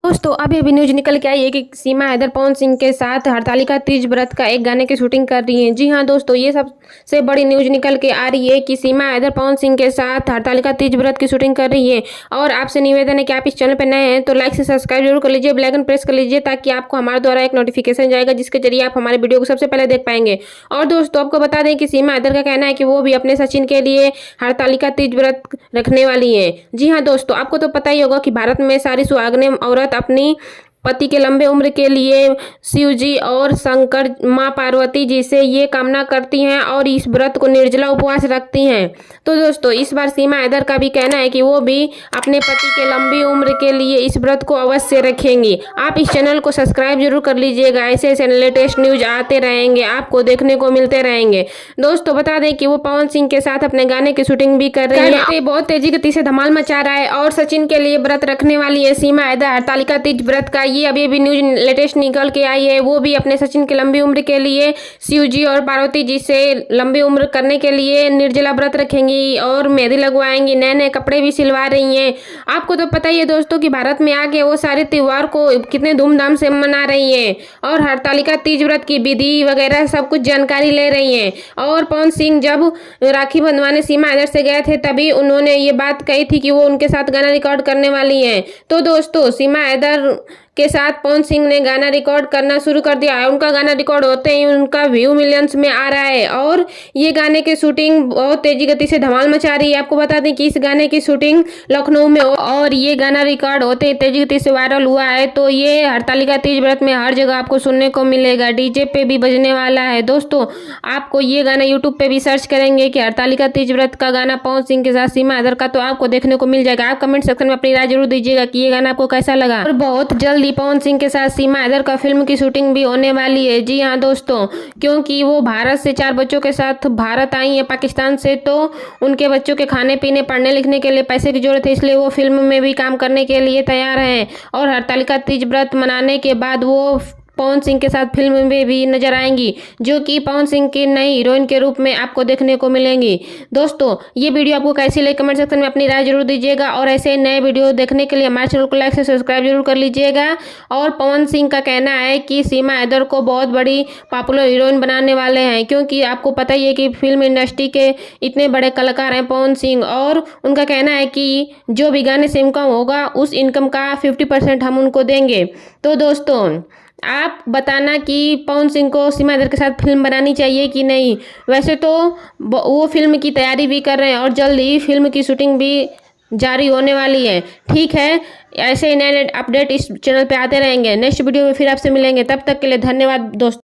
दोस्तों अभी अभी न्यूज निकल के आई है कि सीमा हैदर पवन सिंह के साथ हरतालिका तीज व्रत का एक गाने की शूटिंग कर रही हैं। जी हां दोस्तों, ये सबसे बड़ी न्यूज निकल के आ रही है कि सीमा हैदर पवन सिंह के साथ हरतालिका तीज व्रत की शूटिंग कर रही है। और आपसे निवेदन है कि आप इस चैनल पर नए हैं तो लाइक से सब्सक्राइब जरूर कर लीजिए, बेल आइकन प्रेस कर लीजिए ताकि आपको हमारे द्वारा एक नोटिफिकेशन जाएगा जिसके जरिए आप हमारे वीडियो को सबसे पहले देख पाएंगे। और दोस्तों आपको बता दें कि सीमा हैदर का कहना है कि वो भी अपने सचिन के लिए हरतालिका तीज व्रत रखने वाली है। जी हाँ दोस्तों, आपको तो पता ही होगा कि भारत में सारी सुहागनें औरत अपनी पति के लंबे उम्र के लिए शिव जी और शंकर माँ पार्वती जी से ये कामना करती हैं और इस व्रत को निर्जला उपवास रखती हैं। तो दोस्तों इस बार सीमा हैदर का भी कहना है कि वो भी अपने पति के लंबी उम्र के लिए इस व्रत को अवश्य रखेंगी। आप इस चैनल को सब्सक्राइब जरूर कर लीजिएगा, ऐसे ऐसे लेटेस्ट न्यूज आते रहेंगे, आपको देखने को मिलते रहेंगे। दोस्तों बता दें कि वो पवन सिंह के साथ अपने गाने की शूटिंग भी कर रही है। बहुत तेजी गति से धमाल मचा रहा है और सचिन के लिए व्रत रखने वाली है सीमा हैदर हरतालिका तीज व्रत का। ये अभी न्यूज लेटेस्ट निकल के आई है। वो भी अपने सचिन के लंबी उम्र के लिए शिव जी और पार्वती जी से लंबी उम्र करने के लिए निर्जला व्रत रखेंगी और मेहंदी लगवाएंगी, नए नए कपड़े भी सिलवा रही हैं। आपको तो पता ही है दोस्तों कि भारत में आके वो सारे त्योहार को कितने धूमधाम से मना रही हैं और हरतालिका तीज व्रत की विधि वगैरह सब कुछ जानकारी ले रही हैं। और पवन सिंह जब राखी बंधवाने सीमा हैदर से गए थे तभी उन्होंने ये बात कही थी कि वो उनके साथ गाना रिकॉर्ड करने वाली हैं। तो दोस्तों सीमा हैदर के साथ पवन सिंह ने गाना रिकॉर्ड करना शुरू कर दिया है। उनका गाना रिकॉर्ड होते ही उनका व्यू मिलियंस में आ रहा है और ये गाने की शूटिंग बहुत तेजी गति से धमाल मचा रही है। आपको बता दें कि इस गाने की शूटिंग लखनऊ में और ये गाना रिकॉर्ड होते ही तेजी गति से वायरल हुआ है। तो ये हरतालिका तीज व्रत में हर जगह आपको सुनने को मिलेगा, डीजे पे भी बजने वाला है। दोस्तों आपको ये गाना यूट्यूब पे भी सर्च करेंगे कि हरतालिका तीज व्रत का गाना पवन सिंह के साथ सीमा हैदर का, तो आपको देखने को मिल जाएगा। आप कमेंट सेक्शन में अपनी राय जरूर दीजिएगा कि ये गाना आपको कैसा लगा। और बहुत जल्द पवन सिंह के साथ सीमा हैदर का फिल्म की शूटिंग भी होने वाली है। जी हाँ दोस्तों, क्योंकि वो भारत से 4 बच्चों के साथ भारत आई है पाकिस्तान से, तो उनके बच्चों के खाने पीने पढ़ने लिखने के लिए पैसे की जरूरत है, इसलिए वो फिल्म में भी काम करने के लिए तैयार हैं। और हरतालिका तीज व्रत मनाने के बाद वो पवन सिंह के साथ फिल्म में भी नजर आएंगी, जो कि पवन सिंह की नई हीरोइन के रूप में आपको देखने को मिलेंगी। दोस्तों ये वीडियो आपको कैसी लगी कमेंट सेक्शन में अपनी राय जरूर दीजिएगा और ऐसे नए वीडियो देखने के लिए हमारे चैनल को लाइक से सब्सक्राइब जरूर कर लीजिएगा। और पवन सिंह का कहना है कि सीमा हैदर को बहुत बड़ी पॉपुलर हीरोइन बनाने वाले हैं, क्योंकि आपको पता ही है कि फिल्म इंडस्ट्री के इतने बड़े कलाकार हैं पवन सिंह। और उनका कहना है कि जो भी गाने से इनकम होगा उस इनकम का 50% हम उनको देंगे। तो दोस्तों आप बताना कि पवन सिंह को सीमा हैदर के साथ फिल्म बनानी चाहिए कि नहीं। वैसे तो वो फिल्म की तैयारी भी कर रहे हैं और जल्द ही फिल्म की शूटिंग भी जारी होने वाली है। ठीक है, ऐसे ही नए नए अपडेट इस चैनल पे आते रहेंगे। नेक्स्ट वीडियो में फिर आपसे मिलेंगे, तब तक के लिए धन्यवाद दोस्तों।